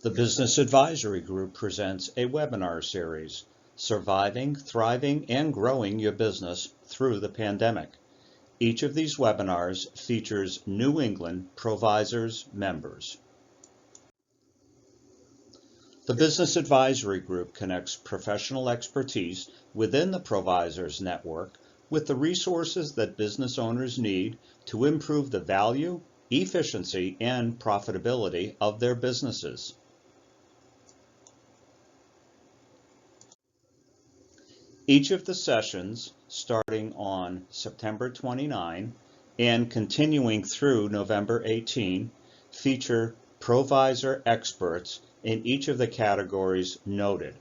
The Business Advisory Group presents a webinar series, Surviving, Thriving, and Growing Your Business Through the Pandemic. Each of these webinars features New England Provisors members. The Business Advisory Group connects professional expertise within the Provisors Network with the resources that business owners need to improve the value, efficiency, and profitability of their businesses. Each of the sessions, starting on September 29 and continuing through November 18, feature provisor experts in each of the categories noted.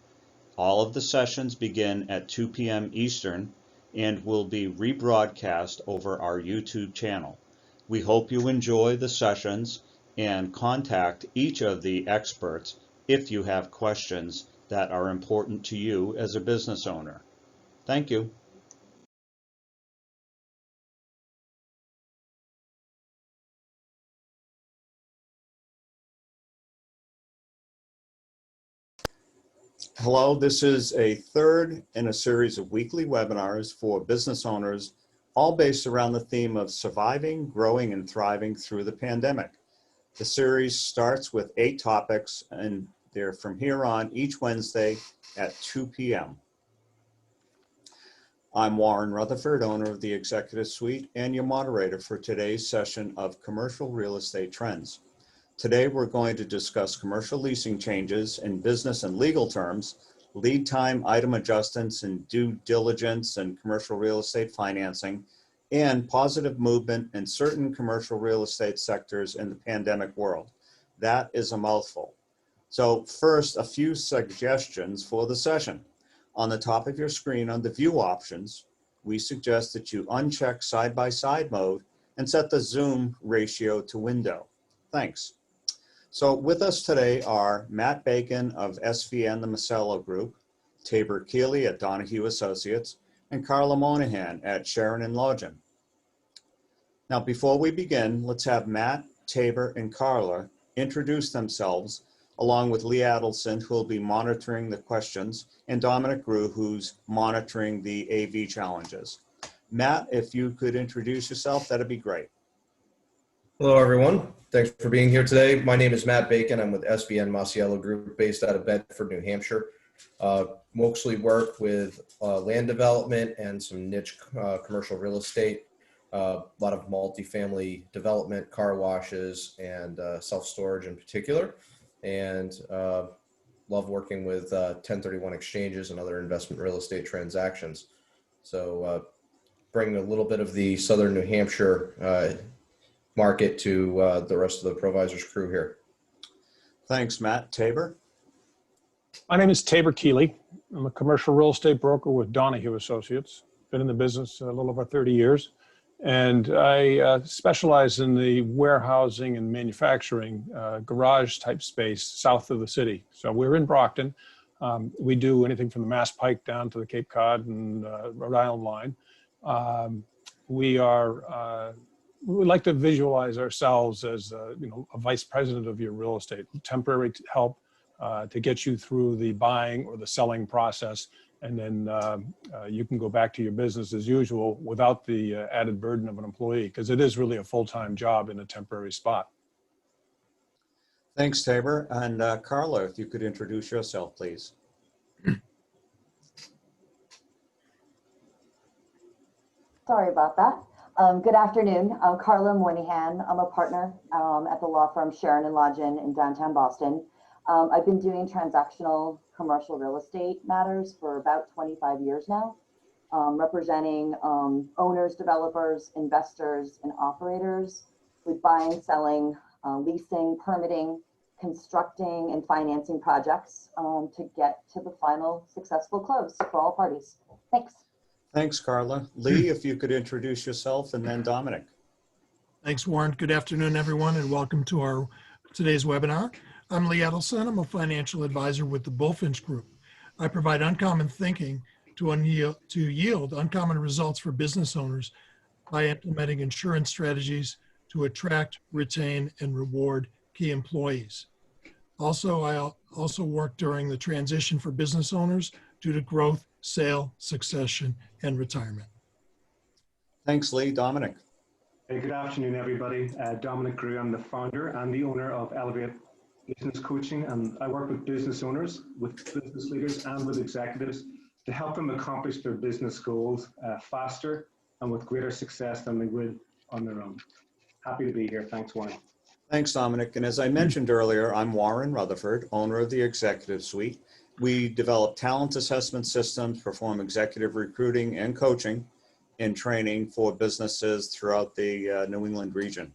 All of the sessions begin at 2 p.m. Eastern and will be rebroadcast over our YouTube channel. We hope you enjoy the sessions and contact each of the experts if you have questions that are important to you as a business owner. Thank you. Hello, this is a third in a series of weekly webinars for business owners, all based around the theme of surviving, growing, and thriving through the pandemic. The series starts with 8 topics, and they're from here on each Wednesday at 2 p.m. I'm Warren Rutherford, owner of the Executive Suite and your moderator for today's session of Commercial Real Estate Trends. Today, we're going to discuss commercial leasing changes in business and legal terms, lead time item adjustments and due diligence and commercial real estate financing, and positive movement in certain commercial real estate sectors in the pandemic world. That is a mouthful. So first, a few suggestions for the session. On the top of your screen under View Options, we suggest that you uncheck side-by-side mode and set the zoom ratio to window. Thanks. So with us today are Matt Bacon of SVN, the Masiello Group, Tabor Keally at Donahue Associates, and Carla Moynihan at Sherin and Lodgen. Now, before we begin, let's have Matt, Tabor, and Carla introduce themselves, along with Lee Adelson, who will be monitoring the questions, and Dominic, who's monitoring the AV challenges. Matt, if you could introduce yourself, that'd be great. Hello, everyone. Thanks for being here today. My name is Matt Bacon. I'm with SVN Masiello Group based out of Bedford, New Hampshire. Mostly work with land development and some niche commercial real estate, a lot of multifamily development, car washes, and self-storage in particular. And love working with 1031 exchanges and other investment real estate transactions. So bringing a little bit of the Southern New Hampshire market to the rest of the Provisors crew here. Thanks, Matt. Tabor? My name is Tabor Keally. I'm a commercial real estate broker with Donahue Associates. Been in the business a little over 30 years. And I specialize in the warehousing and manufacturing garage type space south of the city. So we're in Brockton. We do anything from the Mass Pike down to the Cape Cod and Rhode Island line. We like to visualize ourselves as a vice president of your real estate, temporary help to get you through the buying or the selling process. And then you can go back to your business as usual without the added burden of an employee, because it is really a full-time job in a temporary spot. Thanks, Tabor. And Carla, if you could introduce yourself, please. Sorry about that. Good afternoon. I'm Carla Moynihan. I'm a partner at the law firm Sherin and Lodgen in downtown Boston. I've been doing transactional commercial real estate matters for about 25 years now, representing owners, developers, investors, and operators with buying, selling, leasing, permitting, constructing, and financing projects to get to the final successful close for all parties. Thanks. Thanks, Carla. Lee, if you could introduce yourself, and then Dominic. Thanks, Warren. Good afternoon, everyone, and welcome to today's webinar. I'm Lee Adelson. I'm a financial advisor with the Bulfinch Group. I provide uncommon thinking to yield uncommon results for business owners by implementing insurance strategies to attract, retain, and reward key employees. Also, also work during the transition for business owners due to growth, sale, succession, and retirement. Thanks, Lee. Dominic. Hey, good afternoon, everybody. Dominic Grew. I'm the founder and the owner of Elevate Business Coaching, and I work with business owners, with business leaders, and with executives to help them accomplish their business goals faster and with greater success than they would on their own. Happy to be here. Thanks, Warren. Thanks, Dominic. And as I mentioned earlier, I'm Warren Rutherford, owner of the Executive Suite. We develop talent assessment systems, perform executive recruiting and coaching and training for businesses throughout the New England region.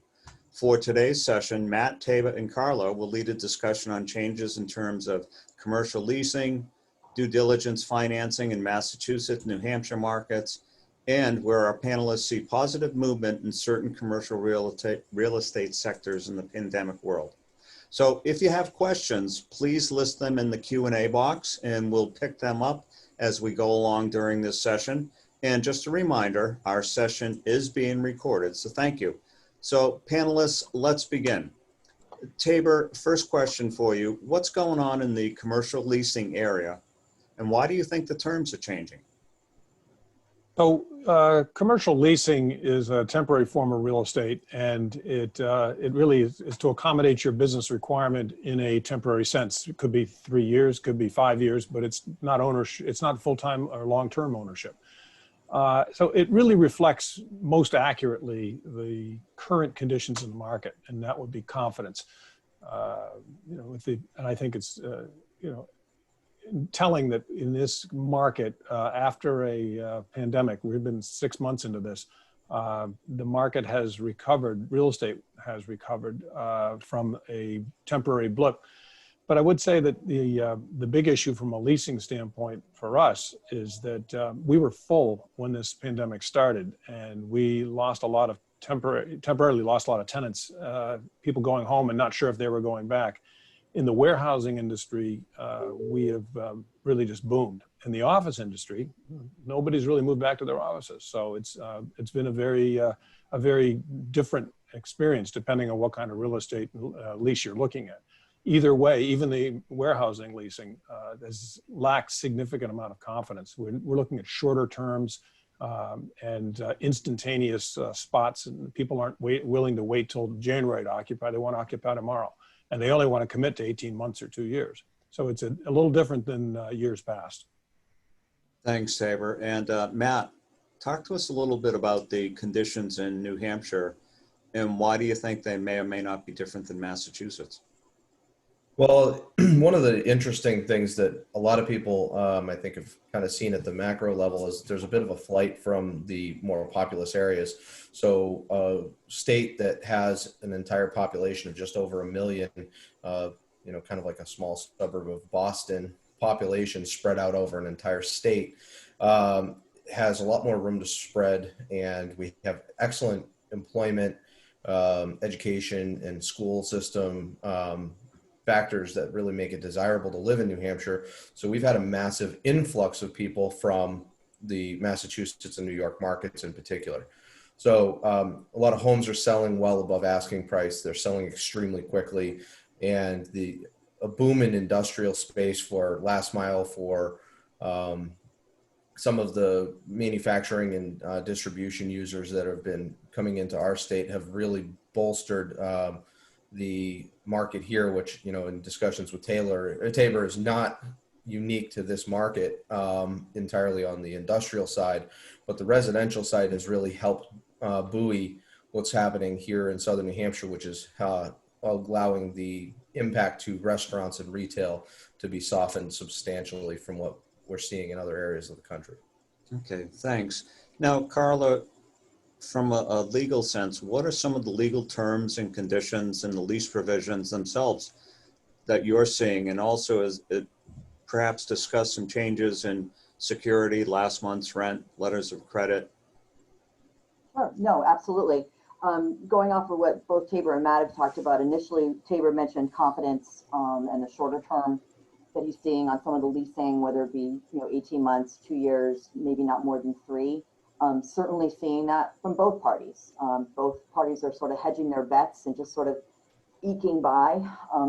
For today's session, Matt, Tabor, and Carla will lead a discussion on changes in terms of commercial leasing, due diligence financing in Massachusetts, New Hampshire markets, and where our panelists see positive movement in certain commercial real estate sectors in the pandemic world. So if you have questions, please list them in the Q&A box and we'll pick them up as we go along during this session. And just a reminder, our session is being recorded, so thank you. So panelists, let's begin. Tabor, first question for you. What's going on in the commercial leasing area and why do you think the terms are changing? So commercial leasing is a temporary form of real estate, and it really is to accommodate your business requirement in a temporary sense. It could be 3 years, could be 5 years, but it's not ownership. It's not full-time or long-term ownership. So it really reflects most accurately the current conditions in the market, and that would be confidence. And I think it's telling that in this market, after a pandemic, we've been 6 months into this, the market has recovered, real estate has recovered from a temporary blip. But I would say that the big issue from a leasing standpoint for us is that we were full when this pandemic started, and we lost a lot of temporarily lost a lot of tenants, people going home and not sure if they were going back. In the warehousing industry, we have really just boomed. In the office industry, nobody's really moved back to their offices. So it's been a very different experience depending on what kind of real estate lease you're looking at. Either way, even the warehousing leasing has lacked significant amount of confidence. We're looking at shorter terms and instantaneous spots, and people aren't willing to wait till January to occupy. They want to occupy tomorrow, and they only want to commit to 18 months or 2 years. So it's a little different than years past. Thanks, Tabor. And Matt, talk to us a little bit about the conditions in New Hampshire, and why do you think they may or may not be different than Massachusetts? Well, one of the interesting things that a lot of people, I think, have kind of seen at the macro level is there's a bit of a flight from the more populous areas. So a state that has an entire population of just over 1 million, kind of like a small suburb of Boston, population spread out over an entire state, has a lot more room to spread. And we have excellent employment, education, and school system factors that really make it desirable to live in New Hampshire. So we've had a massive influx of people from the Massachusetts and New York markets in particular. So a lot of homes are selling well above asking price. They're selling extremely quickly. And a boom in industrial space for last mile for some of the manufacturing and distribution users that have been coming into our state have really bolstered the market here, which, in discussions with Tabor is not unique to this market entirely on the industrial side, but the residential side has really helped buoy what's happening here in Southern New Hampshire, which is allowing the impact to restaurants and retail to be softened substantially from what we're seeing in other areas of the country. Okay, thanks. Now, Carla, from a legal sense, what are some of the legal terms and conditions and the lease provisions themselves that you're seeing? And also, perhaps discuss some changes in security, last month's rent, letters of credit? Sure. No, absolutely. Going off of what both Tabor and Matt have talked about, initially Tabor mentioned confidence and the shorter term that he's seeing on some of the leasing, whether it be 18 months, 2 years, maybe not more than 3. Certainly seeing that from both parties. Both parties are sort of hedging their bets and just sort of eking by.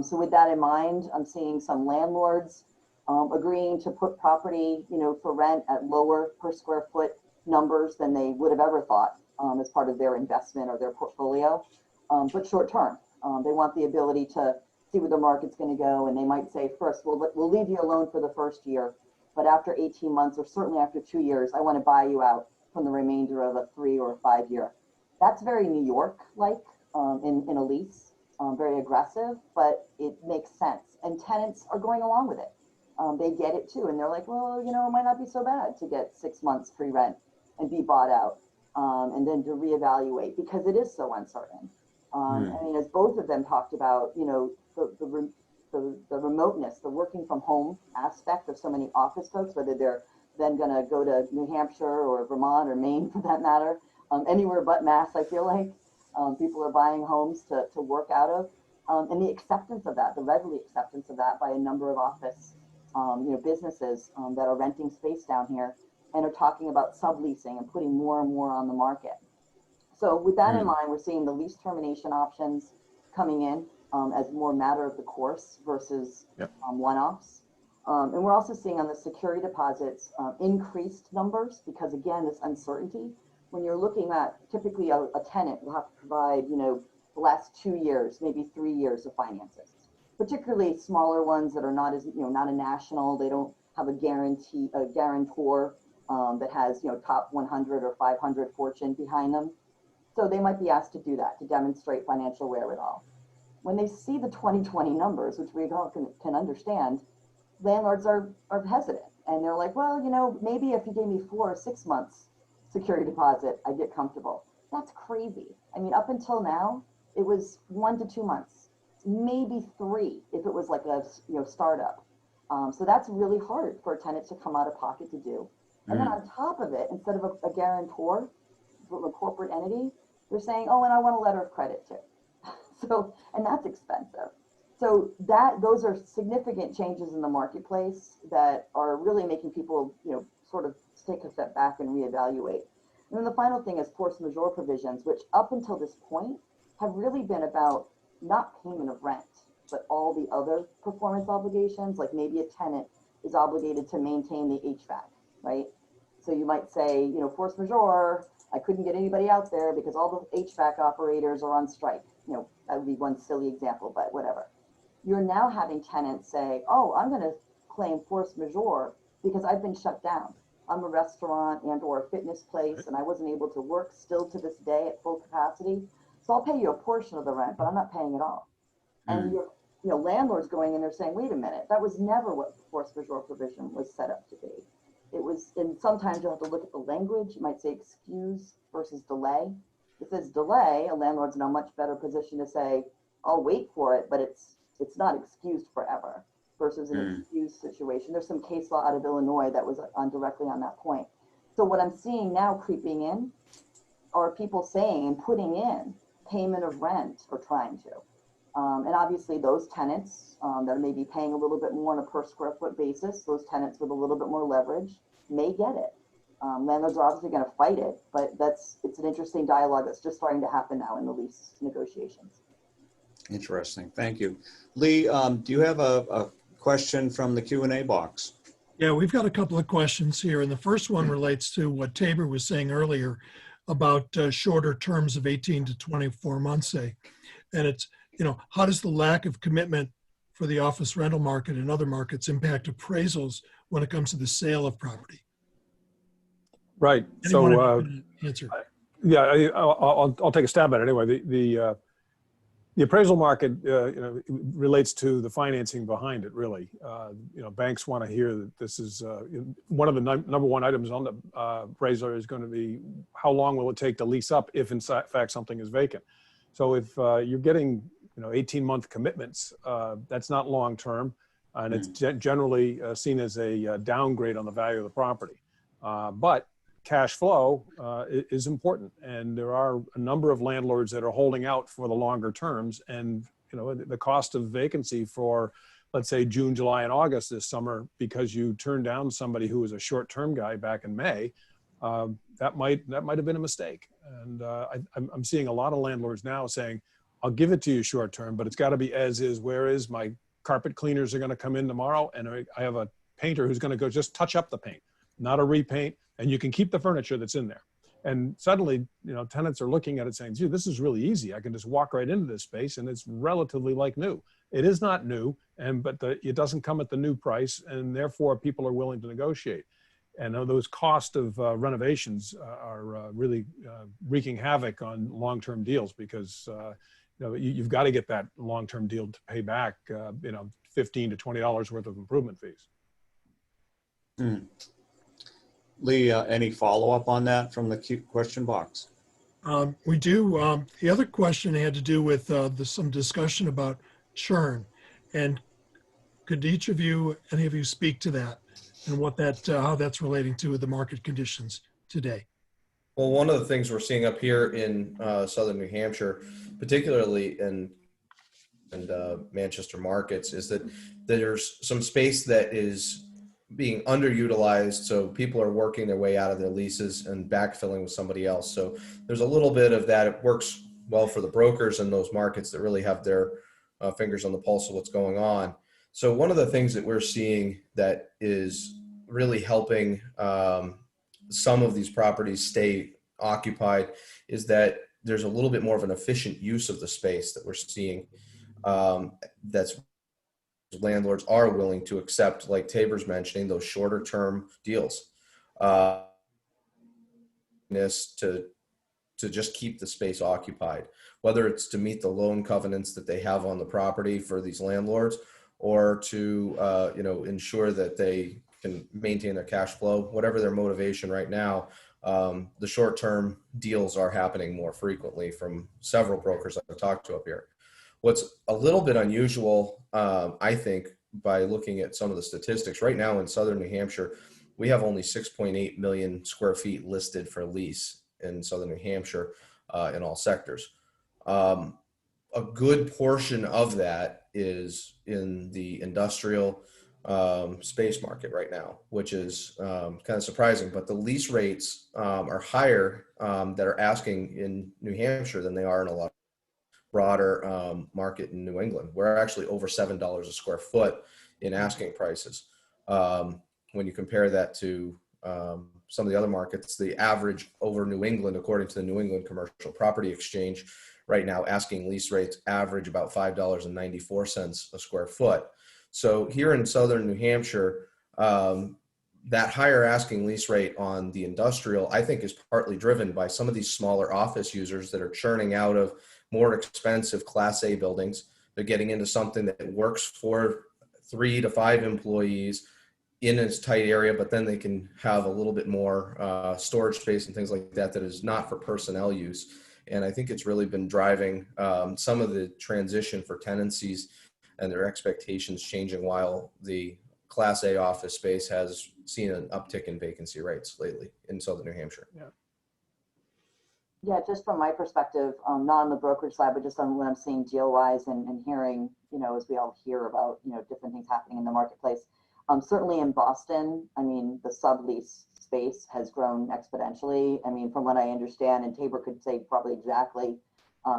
So with that in mind, I'm seeing some landlords agreeing to put property, for rent at lower per square foot numbers than they would have ever thought as part of their investment or their portfolio, but short term. They want the ability to see where the market's going to go, and they might say, first, we'll leave you alone for the first year, but after 18 months or certainly after 2 years, I want to buy you out from the remainder of a 3 or 5 year. That's very New York-like in a lease, very aggressive, but it makes sense. And tenants are going along with it. They get it too. And they're like, well, it might not be so bad to get 6 months free rent and be bought out and then to reevaluate because it is so uncertain. I mean, as both of them talked about, the remoteness, the working from home aspect of so many office folks, whether they're then going to go to New Hampshire or Vermont or Maine for that matter, anywhere but Mass, I feel like. People are buying homes to work out of. And the acceptance of that, the readily acceptance of that by a number of office businesses that are renting space down here and are talking about subleasing and putting more and more on the market. So with that in mind, we're seeing the lease termination options coming in as more matter of the course versus one-offs. And we're also seeing on the security deposits increased numbers because, again, this uncertainty. When you're looking at typically a tenant will have to provide, the last 2 years, maybe 3 years of finances, particularly smaller ones that are not as, not a national, they don't have a guarantor that has, top 100 or 500 Fortune behind them. So they might be asked to do that to demonstrate financial wherewithal. When they see the 2020 numbers, which we all can understand, landlords are hesitant and they're like, well, maybe if you gave me 4 or 6 months security deposit, I'd get comfortable. That's crazy. I mean, up until now, it was 1 to 2 months, maybe 3 if it was like a startup. So that's really hard for a tenant to come out of pocket to do. And then on top of it, instead of a guarantor from a corporate entity, they're saying, oh, and I want a letter of credit too. So, and that's expensive. So those are significant changes in the marketplace that are really making people, sort of take a step back and reevaluate. And then the final thing is force majeure provisions, which up until this point have really been about not payment of rent, but all the other performance obligations, like maybe a tenant is obligated to maintain the HVAC, right? So you might say, force majeure, I couldn't get anybody out there because all the HVAC operators are on strike. That would be one silly example, but whatever. You're now having tenants say, oh, I'm going to claim force majeure because I've been shut down. I'm a restaurant and or a fitness place and I wasn't able to work still to this day at full capacity. So I'll pay you a portion of the rent, but I'm not paying it all. And your landlord's going in there saying, wait a minute, that was never what the force majeure provision was set up to be. It was, and sometimes you have to look at the language. You might say excuse versus delay. If it's delay, a landlord's in a much better position to say, I'll wait for it, but it's not excused forever versus an excused situation. There's some case law out of Illinois that was directly on that point. So what I'm seeing now creeping in are people saying and putting in payment of rent or trying to. And obviously those tenants that are maybe paying a little bit more on a per square foot basis, those tenants with a little bit more leverage may get it. Landlords are obviously going to fight it, but it's an interesting dialogue that's just starting to happen now in the lease negotiations. Interesting. Thank you. Lee, do you have a question from the Q&A box? Yeah, we've got a couple of questions here. And the first one relates to what Tabor was saying earlier about shorter terms of 18 to 24 months, say. And it's, how does the lack of commitment for the office rental market and other markets impact appraisals when it comes to the sale of property? Right. Anyone answer? Yeah, I'll take a stab at it anyway. The appraisal market, relates to the financing behind it. Really, banks want to hear that this is one of the number one items on the appraisal is going to be how long will it take to lease up if in fact something is vacant. So if you're getting 18-month commitments, that's not long term, and it's generally seen as a downgrade on the value of the property. But cash flow is important, and there are a number of landlords that are holding out for the longer terms. And the cost of vacancy for, let's say, June, July, and August this summer, because you turned down somebody who was a short-term guy back in May, that might have been a mistake. And I'm seeing a lot of landlords now saying, I'll give it to you short term, but it's got to be as is, where is. My carpet cleaners are going to come in tomorrow, and I have a painter who's going to go just touch up the paint, not a repaint, and you can keep the furniture that's in there. And suddenly, tenants are looking at it saying, gee, this is really easy. I can just walk right into this space and it's relatively like new. It is not new, but it doesn't come at the new price, and therefore people are willing to negotiate. And those cost of renovations are really wreaking havoc on long-term deals, because you've got to get that long-term deal to pay back $15 to $20 worth of improvement fees. Hmm. Lee, any follow-up on that from the question box? We do. The other question had to do with some discussion about churn, and could any of you speak to that and how that's relating to the market conditions today? Well, one of the things we're seeing up here in southern New Hampshire, particularly in Manchester markets, is that there's some space that is being underutilized. So people are working their way out of their leases and backfilling with somebody else. So there's a little bit of that. It works well for the brokers in those markets that really have their fingers on the pulse of what's going on. So one of the things that we're seeing that is really helping some of these properties stay occupied is that there's a little bit more of an efficient use of the space that we're seeing. That's landlords are willing to accept, like Tabor's mentioning, those shorter term deals to just keep the space occupied, whether it's to meet the loan covenants that they have on the property for these landlords, or to ensure that they can maintain their cash flow, whatever their motivation right now. The short term deals are happening more frequently from several brokers I've talked to up here. What's a little bit unusual, I think, by looking at some of the statistics right now in southern New Hampshire, we have only 6.8 million square feet listed for lease in southern New Hampshire in all sectors. A good portion of that is in the industrial space market right now, which is kind of surprising. But the lease rates are higher that are asking in New Hampshire than they are in a lot broader market in New England. We're actually over $7 a square foot in asking prices. When you compare that to some of the other markets, the average over New England, according to the New England Commercial Property Exchange, right now asking lease rates average about $5.94 a square foot. So here in southern New Hampshire, that higher asking lease rate on the industrial, I think, is partly driven by some of these smaller office users that are churning out of more expensive Class A buildings. They're getting into something that works for 3 to 5 employees in a tight area, but then they can have a little bit more storage space and things like that that is not for personnel use. And I think it's really been driving some of the transition for tenancies and their expectations changing, while the Class A office space has seen an uptick in vacancy rates lately in southern New Hampshire. Yeah, just from my perspective, not on the brokerage side, but just on what I'm seeing deal-wise and hearing, as we all hear about, different things happening in the marketplace. Certainly in Boston, I mean, the sublease space has grown exponentially. I mean, from what I understand, and Tabor could say probably exactly,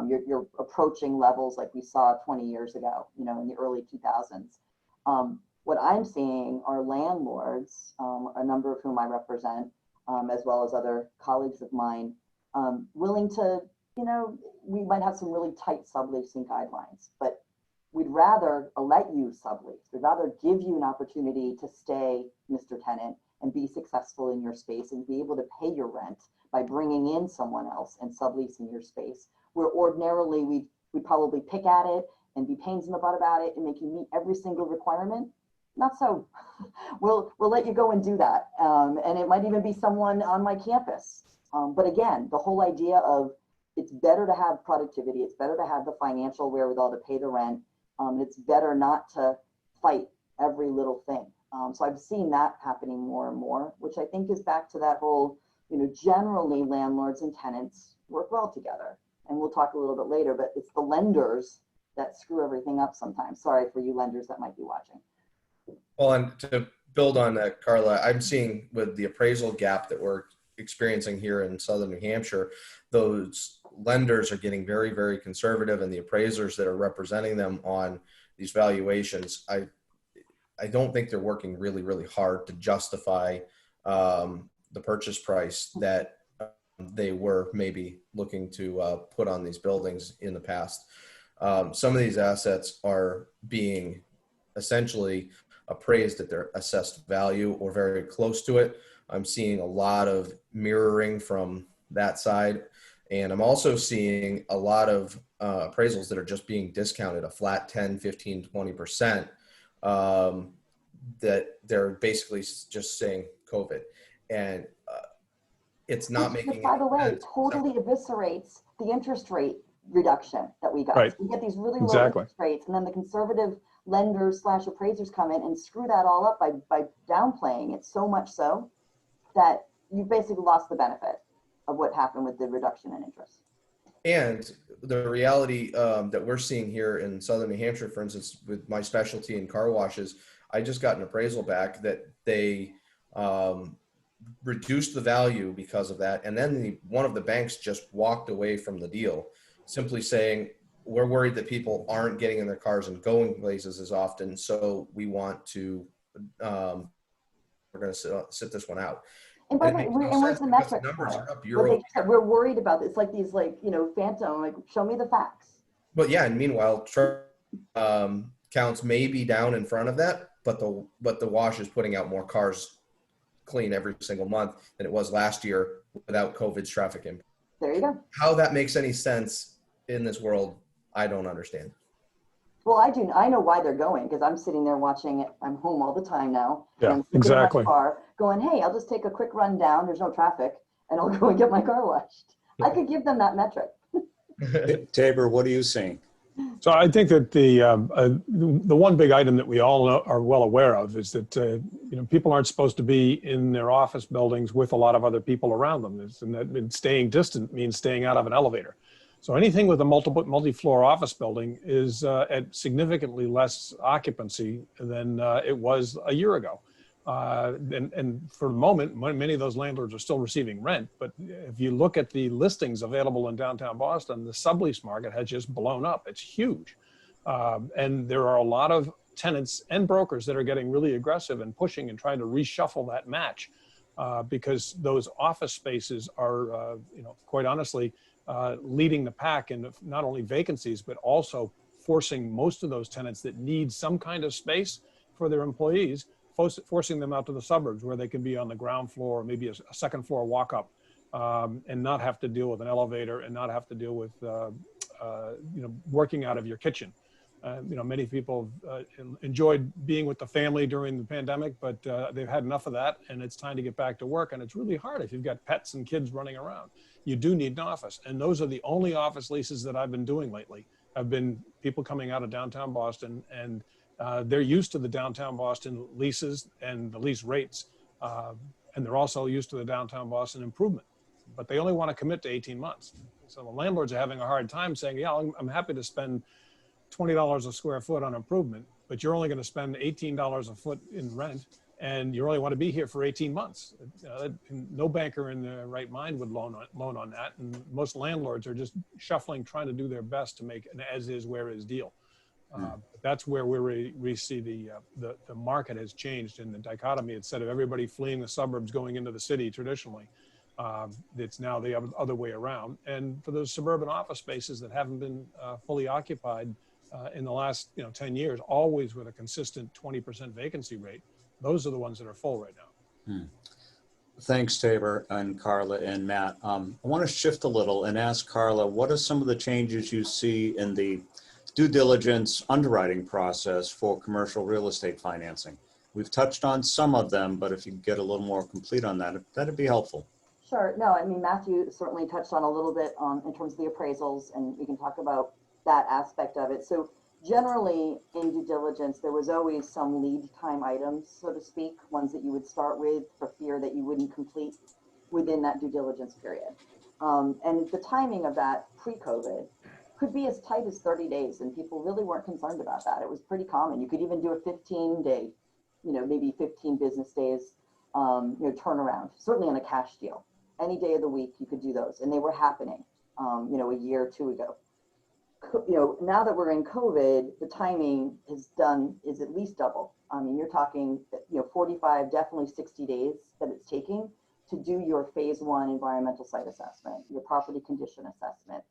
you're approaching levels like we saw 20 years ago, in the early 2000s. What I'm seeing are landlords, a number of whom I represent, as well as other colleagues of mine, willing to, we might have some really tight subleasing guidelines, but we'd rather let you sublease. We'd rather give you an opportunity to stay, Mr. Tenant, and be successful in your space and be able to pay your rent by bringing in someone else and subleasing your space, where ordinarily we'd probably pick at it and be pains in the butt about it and make you meet every single requirement. Not so. We'll let you go and do that. And it might even be someone on my campus. But again, the whole idea of it's better to have productivity. It's better to have the financial wherewithal to pay the rent. It's better not to fight every little thing. So I've seen that happening more and more, which I think is back to that whole, generally landlords and tenants work well together. And we'll talk a little bit later, but it's the lenders that screw everything up sometimes. Sorry for you lenders that might be watching. Well, and to build on that, Carla, I'm seeing with the appraisal gap that we're experiencing here in southern New Hampshire, those lenders are getting very, very conservative, and the appraisers that are representing them on these valuations, I don't think they're working really, really hard to justify the purchase price that they were maybe looking to put on these buildings in the past. Some of these assets are being essentially appraised at their assessed value or very close to it. I'm seeing a lot of mirroring from that side. And I'm also seeing a lot of appraisals that are just being discounted a flat 10, 15, 20%, that they're basically just saying COVID. And it's not making by the way, sense. totally eviscerates the interest rate reduction that we got. Right. We get these really low Exactly. interest rates, and then the conservative lenders / appraisers come in and screw that all up by downplaying it so much so that you basically lost the benefit of what happened with the reduction in interest. And the reality that we're seeing here in Southern New Hampshire, for instance, with my specialty in car washes, I just got an appraisal back that they reduced the value because of that. And then one of the banks just walked away from the deal, simply saying, we're worried that people aren't getting in their cars and going places as often. So we want to, we're going to sit this one out. And by the way, where's the metric? Numbers are up But they said, we're worried about this. It's like these, phantom, show me the facts. But yeah, and meanwhile, counts may be down in front of that, but the wash is putting out more cars clean every single month than it was last year without COVID's traffic impact. There you go. How that makes any sense in this world, I don't understand. Well, I do. I know why they're going, because I'm sitting there watching it. I'm home all the time now. Yeah, and I'm sitting exactly. in my car going, hey, I'll just take a quick run down. There's no traffic, and I'll go and get my car washed. I could give them that metric. Tabor, what are you seeing? So I think that the one big item that we all are well aware of is that people aren't supposed to be in their office buildings with a lot of other people around them, and staying distant means staying out of an elevator. So anything with a multi-floor office building is at significantly less occupancy than it was a year ago. And for the moment, many of those landlords are still receiving rent. But if you look at the listings available in downtown Boston, the sublease market has just blown up. It's huge. And there are a lot of tenants and brokers that are getting really aggressive and pushing and trying to reshuffle that match because those office spaces are, quite honestly, leading the pack in not only vacancies, but also forcing most of those tenants that need some kind of space for their employees, forcing them out to the suburbs where they can be on the ground floor, or maybe a second floor walk up, and not have to deal with an elevator and not have to deal with, working out of your kitchen. Many people enjoyed being with the family during the pandemic, but they've had enough of that, and it's time to get back to work. And it's really hard if you've got pets and kids running around. You do need an office. And those are the only office leases that I've been doing lately, have been people coming out of downtown Boston, and they're used to the downtown Boston leases and the lease rates. And they're also used to the downtown Boston improvement, but they only want to commit to 18 months. So the landlords are having a hard time saying, yeah, I'm happy to spend $20 a square foot on improvement, but you're only going to spend $18 a foot in rent, and you only want to be here for 18 months. No banker in their right mind would loan on that, and most landlords are just shuffling, trying to do their best to make an as-is, where-is deal. That's where we see the market has changed in the dichotomy. Instead of everybody fleeing the suburbs, going into the city traditionally, it's now the other way around. And for those suburban office spaces that haven't been fully occupied in the last 10 years, always with a consistent 20% vacancy rate, those are the ones that are full right now. Thanks, Tabor and Carla and Matt. I want to shift a little and ask Carla, what are some of the changes you see in the due diligence underwriting process for commercial real estate financing? We've touched on some of them, but if you could get a little more complete on that, that'd be helpful. Sure. No, I mean, Matthew certainly touched on a little bit in terms of the appraisals, and we can talk about that aspect of it. So generally in due diligence, there was always some lead time items, so to speak, ones that you would start with for fear that you wouldn't complete within that due diligence period. And the timing of that pre-COVID could be as tight as 30 days, and people really weren't concerned about that. It was pretty common. You could even do a 15-day, maybe 15 business days, turnaround, certainly on a cash deal. Any day of the week, you could do those, and they were happening. a year or two ago. Now that we're in COVID, the timing is at least double. I mean, you're talking, 45, definitely 60 days that it's taking to do your phase 1 environmental site assessment, your property condition assessment,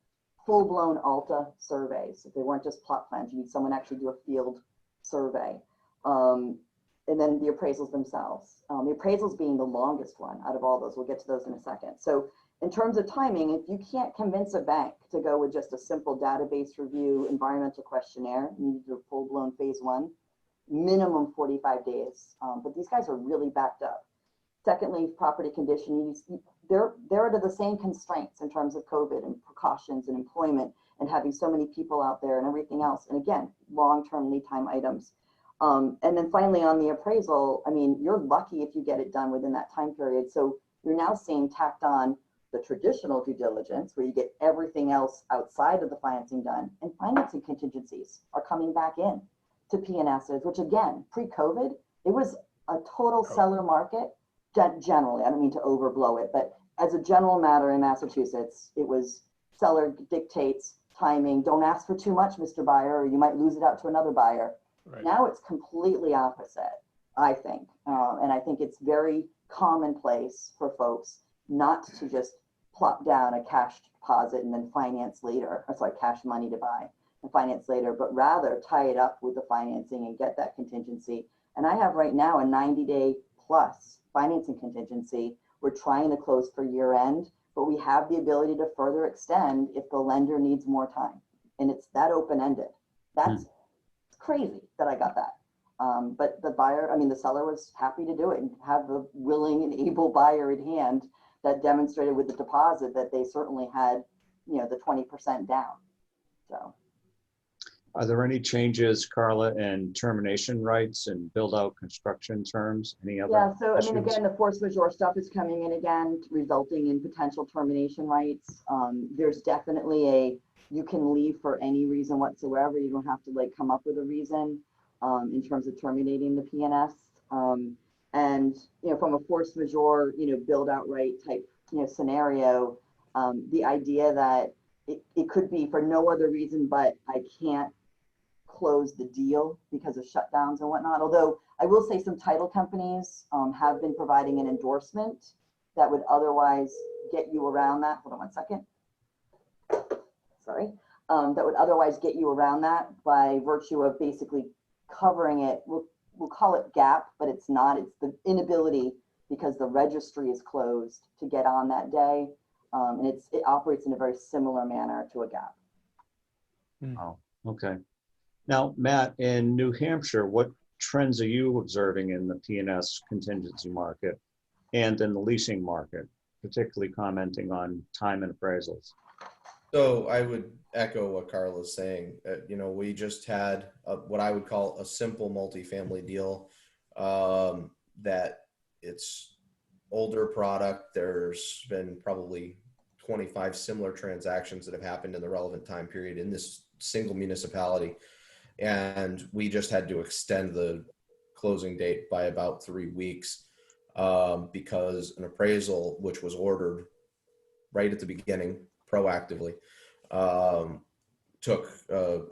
full-blown ALTA surveys. If they weren't just plot plans, you need someone to actually do a field survey. And then the appraisals themselves. The appraisals being the longest one out of all those. We'll get to those in a second. So in terms of timing, if you can't convince a bank to go with just a simple database review environmental questionnaire, you need to do a full-blown phase 1, minimum 45 days. But these guys are really backed up. Secondly, property condition, they're under the same constraints in terms of COVID and precautions and employment and having so many people out there and everything else. And again, long-term lead time items. And then finally on the appraisal, I mean, you're lucky if you get it done within that time period. So you're now seeing tacked on the traditional due diligence where you get everything else outside of the financing done, and financing contingencies are coming back in to PNSs, which again, pre-COVID, it was a total seller market generally. I don't mean to overblow it, but as a general matter in Massachusetts, it was seller dictates timing. Don't ask for too much, Mr. Buyer, or you might lose it out to another buyer. Right. Now it's completely opposite, I think. And I think it's very commonplace for folks not to just plop down a cash deposit and then finance later, or sorry, cash money to buy and finance later, but rather tie it up with the financing and get that contingency. And I have right now a 90-day plus financing contingency. We're trying to close for year end, but we have the ability to further extend if the lender needs more time. And it's that open-ended. That's crazy that I got that. But the seller was happy to do it and have a willing and able buyer at hand that demonstrated with the deposit that they certainly had, the 20% down. So. Are there any changes, Carla, in termination rights and build out construction terms? Any other? Yeah, so issues? I mean, again, the force majeure stuff is coming in again, resulting in potential termination rights. There's definitely you can leave for any reason whatsoever. You don't have to come up with a reason in terms of terminating the PNS. And, from a force majeure, build out right type, scenario, the idea that it could be for no other reason, but I can't close the deal because of shutdowns and whatnot. Although I will say some title companies have been providing an endorsement that would otherwise get you around that. Hold on one second. Sorry. That would otherwise get you around that by virtue of basically covering it. We'll call it gap, but it's not. It's the inability because the registry is closed to get on that day. And it operates in a very similar manner to a gap. Oh, okay. Now, Matt, in New Hampshire, what trends are you observing in the PNS contingency market and in the leasing market, particularly commenting on time and appraisals? So I would echo what Carla's saying. We just had what I would call a simple multifamily deal that it's older product. There's been probably 25 similar transactions that have happened in the relevant time period in this single municipality. And we just had to extend the closing date by about 3 weeks because an appraisal, which was ordered right at the beginning proactively, took,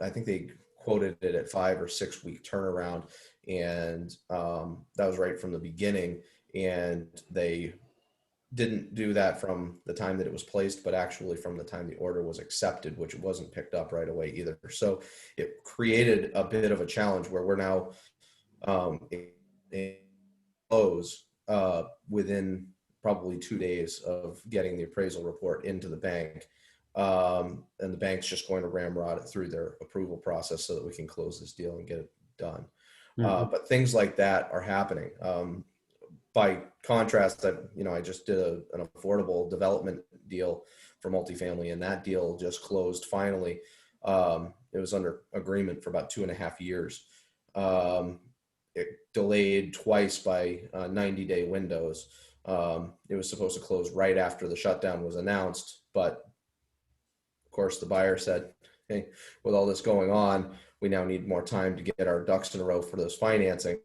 I think they quoted it at 5 or 6 week turnaround. And that was right from the beginning. And they didn't do that from the time that it was placed, but actually from the time the order was accepted, which wasn't picked up right away either. So it created a bit of a challenge where we're now close within probably 2 days of getting the appraisal report into the bank. And the bank's just going to ramrod it through their approval process so that we can close this deal and get it done. But things like that are happening. By contrast, I just did an affordable development deal for multifamily, and that deal just closed finally. It was under agreement for about 2.5 years. It delayed twice by 90-day windows. It was supposed to close right after the shutdown was announced, but of course the buyer said, hey, with all this going on, we now need more time to get our ducks in a row for this financing.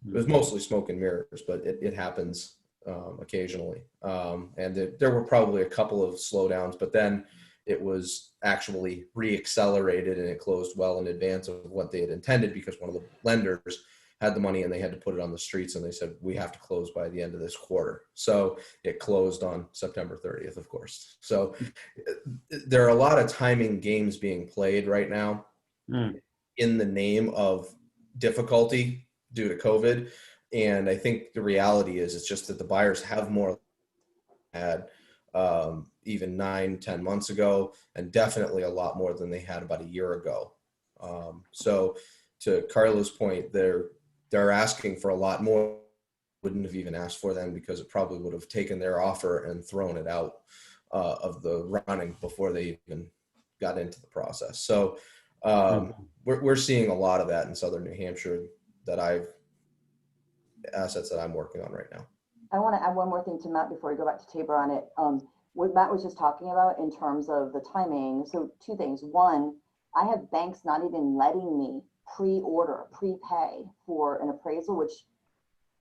It was mostly smoke and mirrors, but it happens occasionally. And there were probably a couple of slowdowns, but then it was actually re-accelerated and it closed well in advance of what they had intended, because one of the lenders had the money and they had to put it on the streets, and they said, we have to close by the end of this quarter. So it closed on September 30th, of course. So there are a lot of timing games being played right now in the name of difficulty due to COVID. And I think the reality is it's just that the buyers have more had even 9-10 months ago, and definitely a lot more than they had about a year ago. So to Carla's point, they're asking for a lot more. Wouldn't have even asked for them, because it probably would have taken their offer and thrown it out of the running before they even got into the process. So we're seeing a lot of that in Southern New Hampshire assets that I'm working on right now. I want to add one more thing to Matt before we go back to Tabor on it. What Matt was just talking about in terms of the timing. So two things. One, I have banks not even letting me pre-order, prepay for an appraisal, which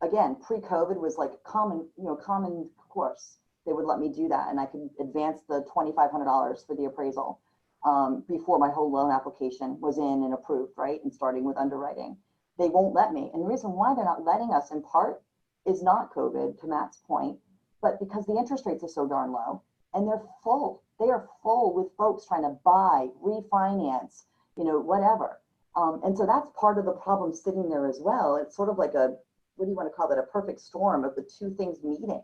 again, pre-COVID was like common course. They would let me do that, and I could advance the $2,500 for the appraisal before my whole loan application was in and approved, right? And starting with underwriting. They won't let me. And the reason why they're not letting us in part is not COVID, to Matt's point, but because the interest rates are so darn low, and they're full. They are full with folks trying to buy, refinance, whatever. And so that's part of the problem sitting there as well. It's sort of like what do you want to call that? A perfect storm of the two things meeting.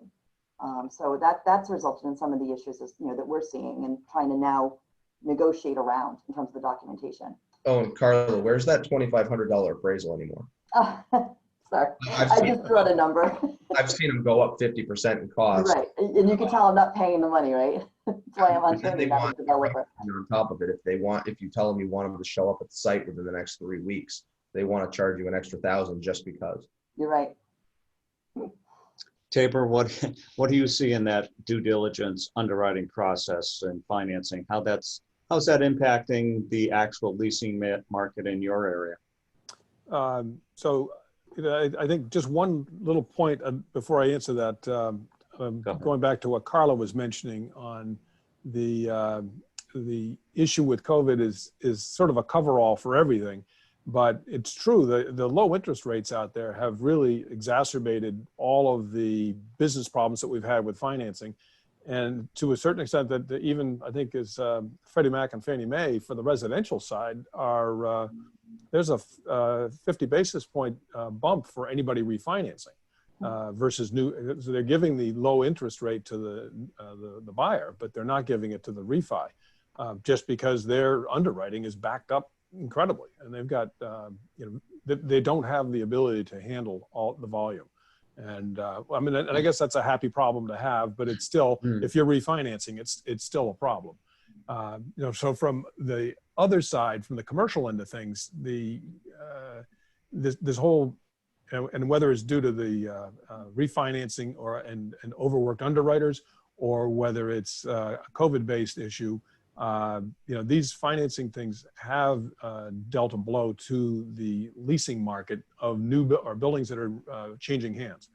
So that's resulted in some of the issues that we're seeing and trying to now negotiate around in terms of the documentation. Oh, and Carla, where's that $2,500 appraisal anymore? Sorry, I just threw out a number. I've seen them go up 50% in cost. Right, and you can tell I'm not paying the money, right? That's why I'm on training that with developer. On top of it, if you tell them you want them to show up at the site within the next 3 weeks, they want to charge you an extra $1,000 just because. You're right. Tabor, what do you see in that due diligence underwriting process and financing? How's that impacting the actual leasing market in your area? So I think just one little point before I answer that, going back to what Carla was mentioning on the issue with COVID is sort of a coverall for everything. But it's true, the low interest rates out there have really exacerbated all of the business problems that we've had with financing. And to a certain extent that even I think is Freddie Mac and Fannie Mae for the residential side there's a 50 basis point bump for anybody refinancing versus new. So they're giving the low interest rate to the buyer, but they're not giving it to the refi just because their underwriting is backed up incredibly, and they've got they don't have the ability to handle all the volume. And and I guess that's a happy problem to have, but it's still, if you're refinancing, it's still a problem. So from the other side, from the commercial end of things, this whole, and whether it's due to the refinancing and overworked underwriters, or whether it's a COVID-based issue, these financing things have dealt a blow to the leasing market of buildings that are changing hands.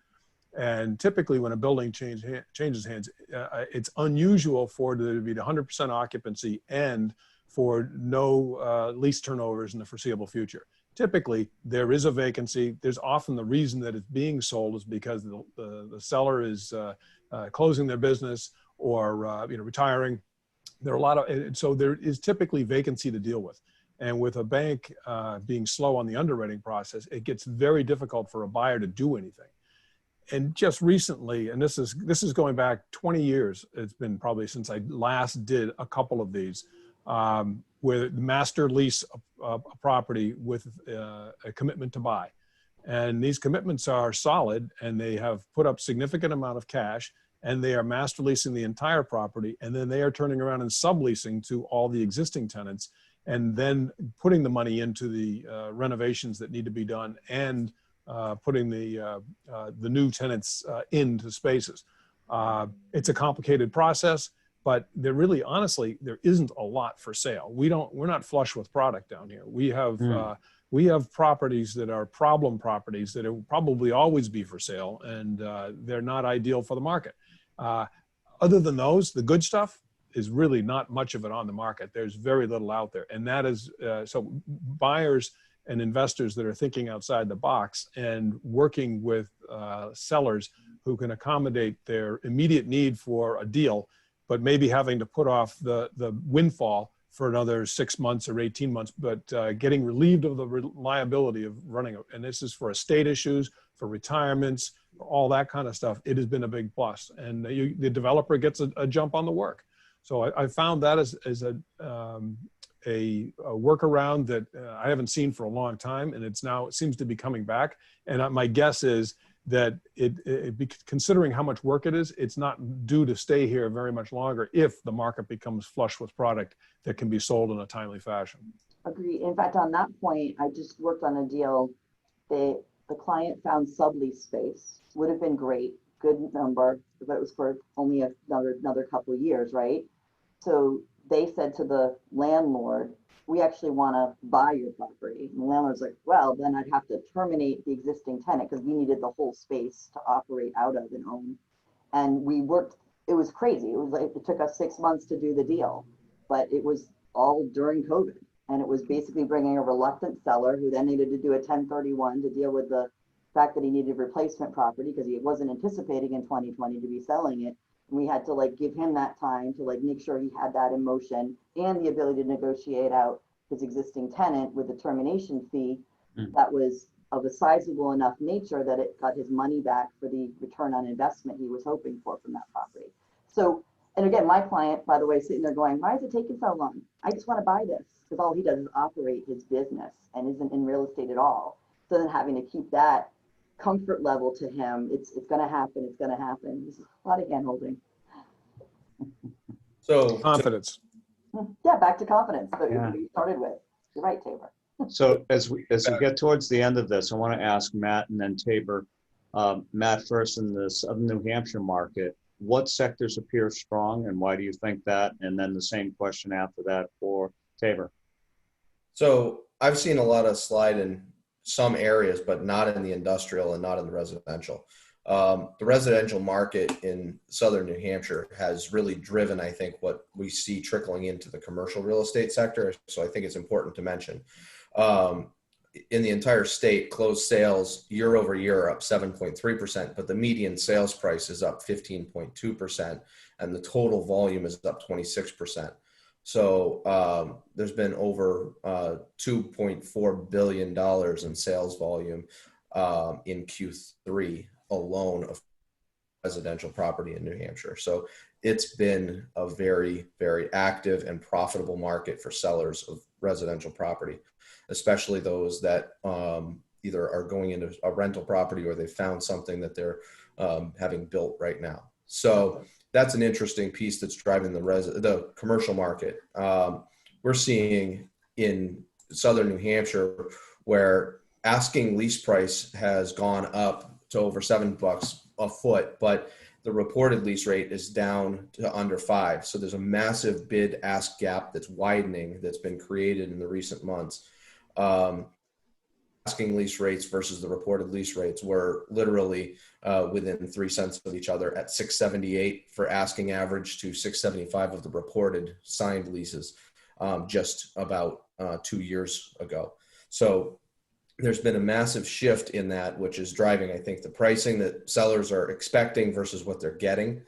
And typically when a building changes hands, it's unusual for there to be 100% occupancy and for no lease turnovers in the foreseeable future. Typically, there is a vacancy. There's often the reason that it's being sold is because the seller is closing their business or retiring. There are a lot of, so there is typically vacancy to deal with. And with a bank being slow on the underwriting process, it gets very difficult for a buyer to do anything. And just recently, and this is going back 20 years, it's been probably since I last did a couple of these, where the master lease a property with a commitment to buy. And these commitments are solid, and they have put up significant amount of cash, and they are master leasing the entire property, and then they are turning around and subleasing to all the existing tenants, and then putting the money into the renovations that need to be done, and putting the new tenants into spaces. It's a complicated process, but there really, honestly, there isn't a lot for sale. We're not flush with product down here. We have properties that are problem properties that will probably always be for sale, and they're not ideal for the market. Other than those, the good stuff is really not much of it on the market. There's very little out there. And that is, so buyers and investors that are thinking outside the box and working with sellers who can accommodate their immediate need for a deal, but maybe having to put off the windfall for another 6 months or 18 months, but getting relieved of the liability of running. And this is for estate issues, for retirements, for all that kind of stuff. It has been a big plus. And the developer gets a jump on the work. So I found that as a workaround that I haven't seen for a long time. And it seems to be coming back. And my guess is that considering how much work it is, it's not due to stay here very much longer if the market becomes flush with product that can be sold in a timely fashion. Agree. In fact, on that point, I just worked on a deal. The client found sublease space. Would have been great, good number, but it was for only another couple of years, right? So they said to the landlord, we actually want to buy your property. And the landlord's like, well, then I'd have to terminate the existing tenant because we needed the whole space to operate out of and own. And we worked, it was crazy. It was like, it took us 6 months to do the deal, but it was all during COVID. And it was basically bringing a reluctant seller who then needed to do a 1031 to deal with the fact that he needed replacement property because he wasn't anticipating in 2020 to be selling it. And we had to like give him that time to like make sure he had that in motion and the ability to negotiate out his existing tenant with a termination fee that was of a sizable enough nature that it got his money back for the return on investment he was hoping for from that property. So, and again, my client, by the way, sitting there going, why is it taking so long? I just want to buy this, because all he does is operate his business and isn't in real estate at all. So then having to keep that comfort level to him, it's going to happen, it's going to happen. There's a lot of hand holding. So Confidence. Yeah, back to confidence that Yeah. you started with. You're right, Tabor. So as we get towards the end of this, I want to ask Matt and then Tabor. Matt, first, in the Southern New Hampshire market, what sectors appear strong and why do you think that? And then the same question after that for Tabor. So I've seen a lot of slide in some areas, but not in the industrial and not in the residential. The residential market in Southern New Hampshire has really driven, I think, what we see trickling into the commercial real estate sector. So I think it's important to mention. In the entire state, closed sales year over year are up 7.3%, but the median sales price is up 15.2%, and the total volume is up 26%. So there's been over $2.4 billion in sales volume in Q3 alone of residential property in New Hampshire. So it's been a very, very active and profitable market for sellers of residential property, especially those that either are going into a rental property or they found something that they're having built right now. So that's an interesting piece that's driving the commercial market. We're seeing in Southern New Hampshire where asking lease price has gone up to over $7 a foot, but the reported lease rate is down to under 5. So there's a massive bid ask gap that's widening that's been created in the recent months. Asking lease rates versus the reported lease rates were literally within 3 cents of each other at 678 for asking average to 675 of the reported signed leases just about 2 years ago. So there's been a massive shift in that, which is driving, I think, the pricing that sellers are expecting versus what they're getting.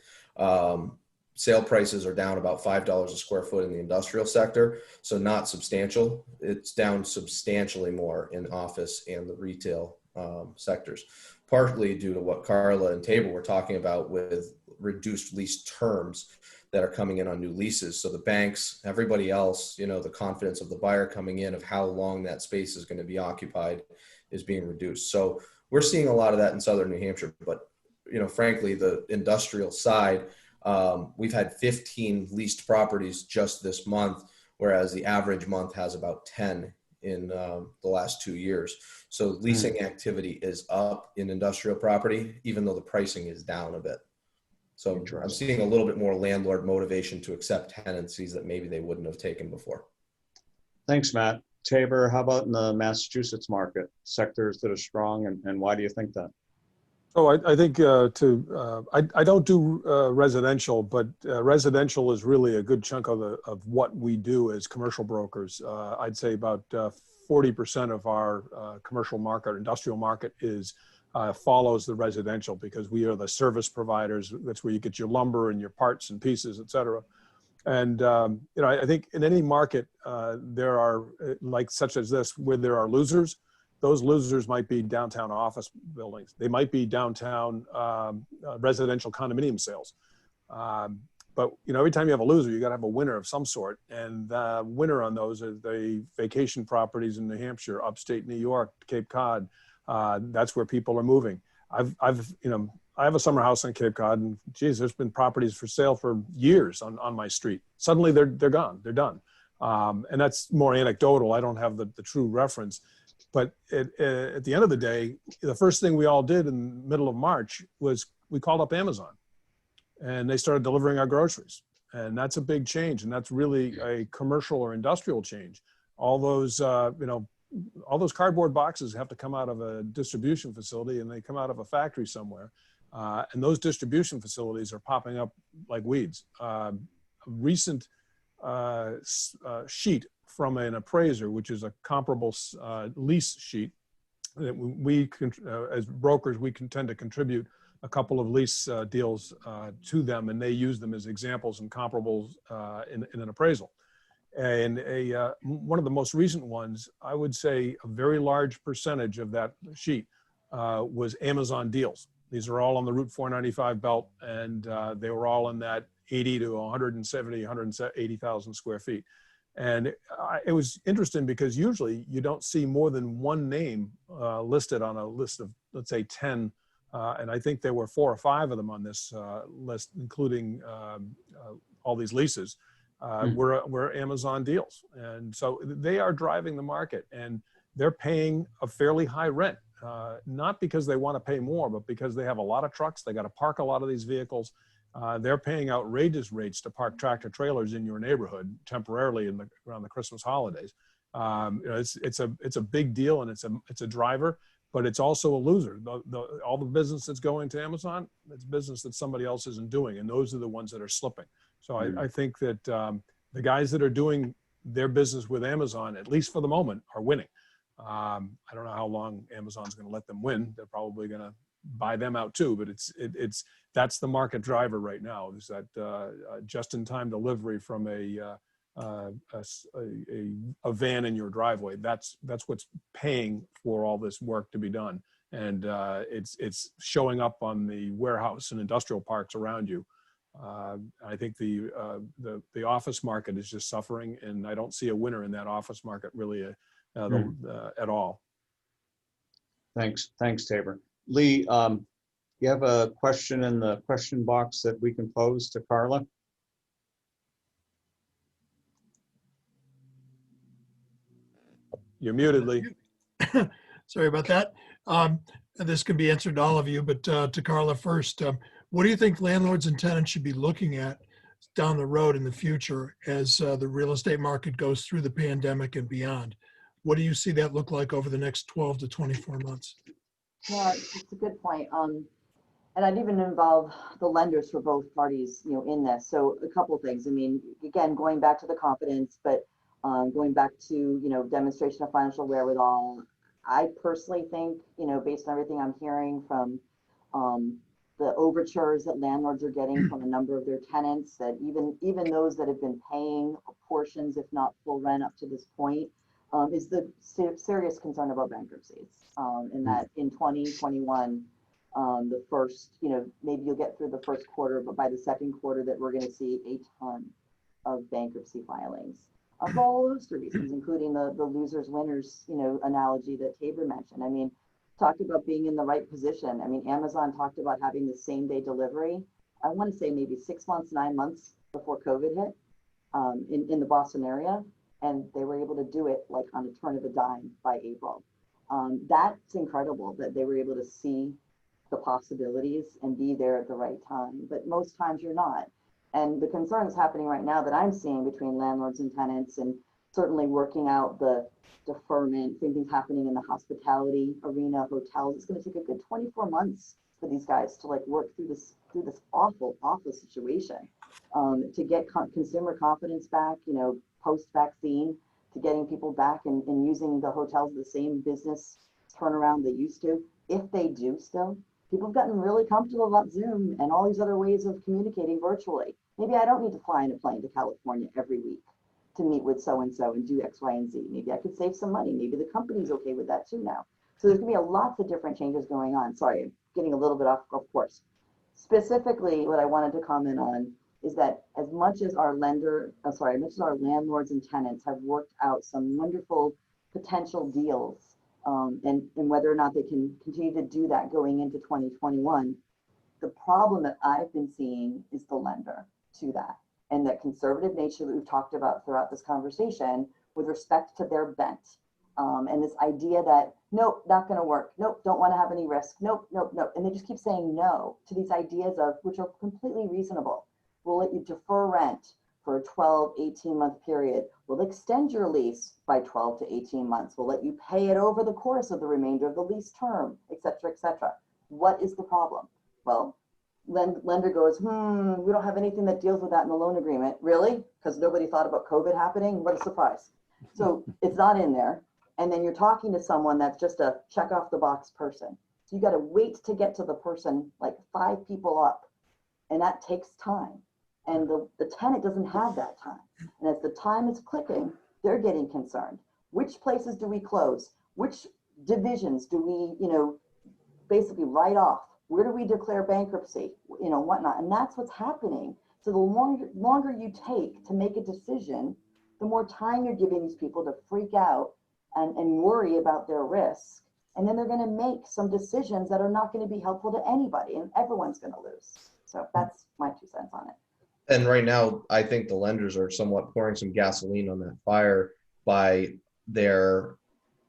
Sale prices are down about $5 a square foot in the industrial sector, so not substantial. It's down substantially more in office and the retail sectors, partly due to what Carla and Tabor were talking about with reduced lease terms that are coming in on new leases. So the banks, everybody else, the confidence of the buyer coming in of how long that space is going to be occupied is being reduced. So we're seeing a lot of that in Southern New Hampshire, but frankly, the industrial side, we've had 15 leased properties just this month, whereas the average month has about 10 in the last 2 years. So leasing activity is up in industrial property, even though the pricing is down a bit. So I'm seeing a little bit more landlord motivation to accept tenancies that maybe they wouldn't have taken before. Thanks, Matt. Tabor, how about in the Massachusetts market? Sectors that are strong and why do you think that? So I think I don't do residential, but residential is really a good chunk of what we do as commercial brokers. I'd say about 40% of our commercial market, industrial market is follows the residential because we are the service providers. That's where you get your lumber and your parts and pieces, et cetera. And I think in any market there are like such as this where there are losers. Those losers might be downtown office buildings. They might be downtown residential condominium sales. But every time you have a loser, you got to have a winner of some sort. And the winner on those are the vacation properties in New Hampshire, upstate New York, Cape Cod. That's where people are moving. I have a summer house on Cape Cod, and geez, there's been properties for sale for years on my street. Suddenly they're gone, they're done. And that's more anecdotal. I don't have the true reference. But at the end of the day, the first thing we all did in the middle of March was we called up Amazon and they started delivering our groceries. And that's a big change. And that's really a commercial or industrial change. All those, all those cardboard boxes have to come out of a distribution facility and they come out of a factory somewhere. And those distribution facilities are popping up like weeds. A recent sheet from an appraiser, which is a comparable lease sheet that we as brokers, we can tend to contribute a couple of lease deals to them, and they use them as examples and comparables in an appraisal. And one of the most recent ones, I would say a very large percentage of that sheet was Amazon deals. These are all on the Route 495 belt, and they were all in that 80 to 170, 180,000 square feet. And it was interesting because usually you don't see more than one name listed on a list of, let's say, 10. And I think there were 4 or 5 of them on this list, including all these leases, were Amazon deals. And so they are driving the market, and they're paying a fairly high rent, not because they want to pay more, but because they have a lot of trucks. They got to park a lot of these vehicles. They're paying outrageous rates to park tractor trailers in your neighborhood temporarily around the Christmas holidays. It's a big deal, and it's a driver, but it's also a loser. All the business that's going to Amazon, it's business that somebody else isn't doing, and those are the ones that are slipping. So I think that the guys that are doing their business with Amazon, at least for the moment, are winning. I don't know how long Amazon's going to let them win. They're probably going to buy them out too, but that's the market driver right now, is that just-in-time delivery from a van in your driveway. That's what's paying for all this work to be done, and it's showing up on the warehouse and industrial parks around you. I think the office market is just suffering, and I don't see a winner in that office market really at all. Thanks, Tabor. Lee, you have a question in the question box that we can pose to Carla? You're muted, Lee. Sorry about that. This can be answered to all of you, but to Carla first. What do you think landlords and tenants should be looking at down the road in the future as the real estate market goes through the pandemic and beyond? What do you see that look like over the next 12 to 24 months? Yeah, it's a good point. And I'd even involve the lenders for both parties, in this. So a couple of things. I mean, again, going back to the confidence, but going back to, demonstration of financial wherewithal. I personally think, based on everything I'm hearing from the overtures that landlords are getting from a number of their tenants, that even those that have been paying portions, if not full rent up to this point, is the serious concern about bankruptcies. In that in 2021, the first, maybe you'll get through the first quarter, but by the second quarter that we're going to see a ton of bankruptcy filings for all those reasons, including the losers winners, analogy that Tabor mentioned. I mean, talked about being in the right position. I mean, Amazon talked about having the same day delivery. I want to say maybe 6 months, 9 months before COVID hit in the Boston area. And they were able to do it like on a turn of a dime by April. That's incredible that they were able to see the possibilities and be there at the right time. But most times you're not. And the concerns happening right now that I'm seeing between landlords and tenants and certainly working out the deferment, same things happening in the hospitality arena, hotels. It's going to take a good 24 months for these guys to like work through this awful situation, to get consumer confidence back, you know, post-vaccine, to getting people back and using the hotels the same business turnaround they used to, if they do still. People have gotten really comfortable about Zoom and all these other ways of communicating virtually. Maybe I don't need to fly in a plane to California every week to meet with so-and-so and do X, Y, and Z. Maybe I could save some money. Maybe the company's okay with that too now. So there's gonna be a lots of different changes going on. Sorry, I'm getting a little bit off course. Specifically, what I wanted to comment on is that as much as our landlords and tenants have worked out some wonderful potential deals, and whether or not they can continue to do that going into 2021, the problem that I've been seeing is the lender to that, and that conservative nature that we've talked about throughout this conversation with respect to their bent. And this idea that, nope, not going to work. Nope, don't want to have any risk. Nope, nope, nope. And they just keep saying no to these ideas of, which are completely reasonable. We'll let you defer rent for a 12, 18-month period. We'll extend your lease by 12 to 18 months. We'll let you pay it over the course of the remainder of the lease term, et cetera, et cetera. What is the problem? Well, lender goes, we don't have anything that deals with that in the loan agreement. Really? Because nobody thought about COVID happening? What a surprise. So it's not in there. And then you're talking to someone that's just a check off the box person. So you got to wait to get to the person like 5 people up. And that takes time. And the tenant doesn't have that time. And as the time is clicking, they're getting concerned. Which places do we close? Which divisions do we, basically write off? Where do we declare bankruptcy? Whatnot. And that's what's happening. So the longer you take to make a decision, the more time you're giving these people to freak out and worry about their risk. And then they're going to make some decisions that are not going to be helpful to anybody, and everyone's going to lose. So that's my 2 cents on it. And right now, I think the lenders are somewhat pouring some gasoline on that fire by their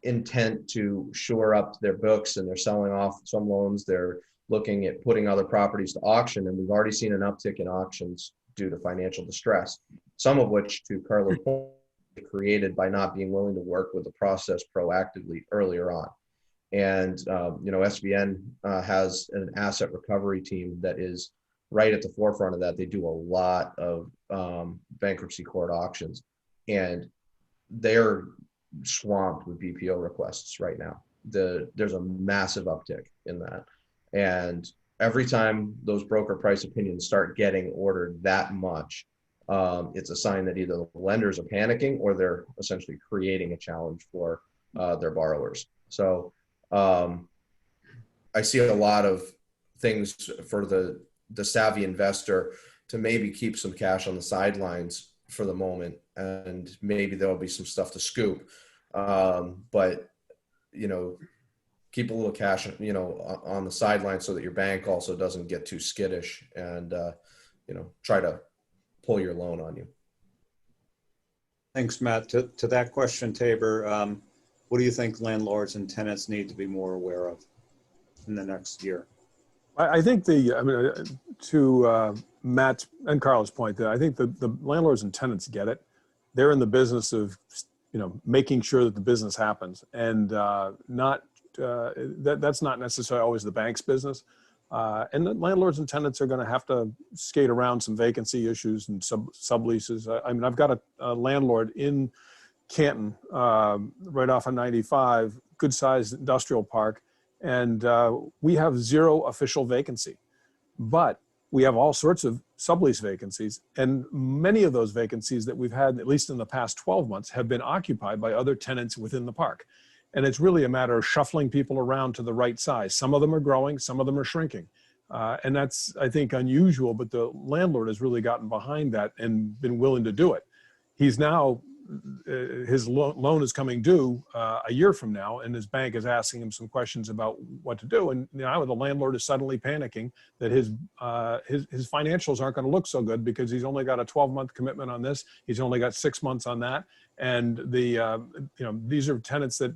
intent to shore up their books, and they're selling off some loans. They're looking at putting other properties to auction, and we've already seen an uptick in auctions due to financial distress, some of which, to Carla's point, created by not being willing to work with the process proactively earlier on. And, SVN has an asset recovery team that is right at the forefront of that. They do a lot of bankruptcy court auctions, and they're swamped with BPO requests right now. There's a massive uptick in that. And every time those broker price opinions start getting ordered that much, it's a sign that either the lenders are panicking or they're essentially creating a challenge for their borrowers. So I see a lot of things for the savvy investor to maybe keep some cash on the sidelines for the moment, and maybe there'll be some stuff to scoop. But keep a little cash, on the sidelines so that your bank also doesn't get too skittish and, try to pull your loan on you. Thanks, Matt. To that question, Tabor, what do you think landlords and tenants need to be more aware of in the next year? I think to Matt and Carla's point, I think the landlords and tenants get it. They're in the business of, making sure that the business happens, and that's not necessarily always the bank's business. And the landlords and tenants are going to have to skate around some vacancy issues and subleases. I've got a landlord in Canton, right off of 95, good sized industrial park. And we have 0 official vacancy, but we have all sorts of sublease vacancies. And many of those vacancies that we've had, at least in the past 12 months, have been occupied by other tenants within the park. And it's really a matter of shuffling people around to the right size. Some of them are growing, some of them are shrinking. And that's, I think, unusual, but the landlord has really gotten behind that and been willing to do it. He's now, his loan is coming due a year from now, and his bank is asking him some questions about what to do. And now the landlord is suddenly panicking that his financials aren't going to look so good because he's only got a 12-month commitment on this. He's only got 6 months on that. And these are tenants that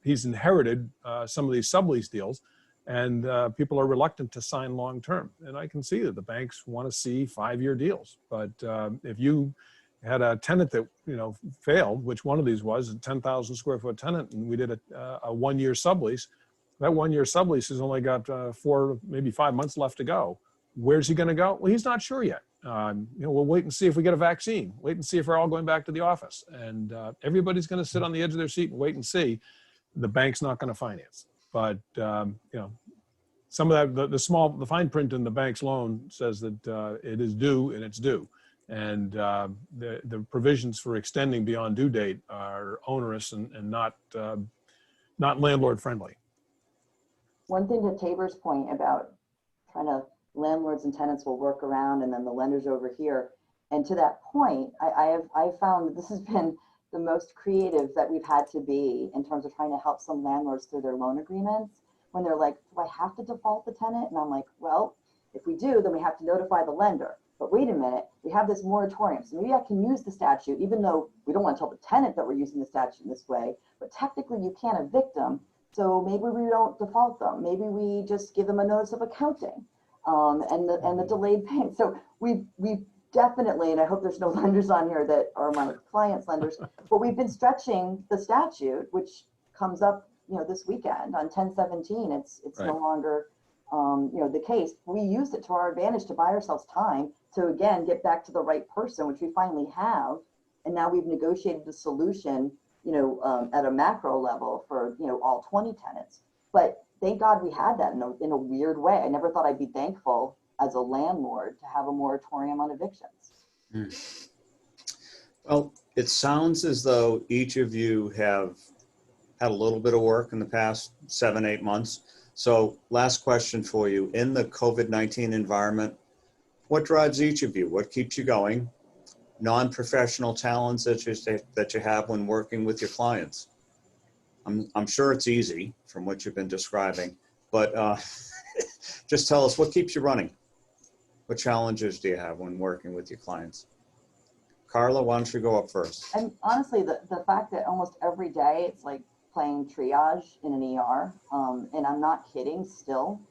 he's inherited some of these sublease deals, and people are reluctant to sign long-term. And I can see that the banks want to see 5-year deals. But if you had a tenant that, you know, failed, which one of these was a 10,000 square foot tenant. And we did a 1 year sublease. That 1 year sublease has only got 4, maybe 5 months left to go. Where's he going to go? Well, he's not sure yet. You know, we'll wait and see if we get a vaccine, wait and see if we're all going back to the office. And everybody's going to sit on the edge of their seat and wait and see. The bank's not going to finance. But, you know, some of that, the fine print in the bank's loan says that it is due and it's due. And the provisions for extending beyond due date are onerous and not landlord friendly. One thing to Tabor's point about trying to, landlords and tenants will work around and then the lenders over here. And to that point, I've found that this has been the most creative that we've had to be in terms of trying to help some landlords through their loan agreements when they're like, do I have to default the tenant? And I'm like, well, if we do, then we have to notify the lender. But wait a minute, we have this moratorium. So maybe I can use the statute, even though we don't want to tell the tenant that we're using the statute in this way, but technically you can't evict them. So maybe we don't default them. Maybe we just give them a notice of accounting and the delayed payment. So we've definitely, and I hope there's no lenders on here that are my clients' lenders, but we've been stretching the statute, which comes up, you know, this weekend on 10/17. It's Right. no longer, you know, the case. We used it to our advantage to buy ourselves time to again get back to the right person, which we finally have, and now we've negotiated a solution, you know, at a macro level for, you know, all 20 tenants. But thank God we had that in a weird way. I never thought I'd be thankful as a landlord to have a moratorium on evictions. Well, it sounds as though each of you have had a little bit of work in the past 7, 8 months. So last question for you. In the COVID-19 environment, what drives each of you? What keeps you going? Non-professional talents that you have when working with your clients. I'm sure it's easy from what you've been describing, but just tell us what keeps you running. What challenges do you have when working with your clients? Carla, why don't you go up first? And honestly, the fact that almost every day it's like playing triage in an ER, and I'm not kidding still.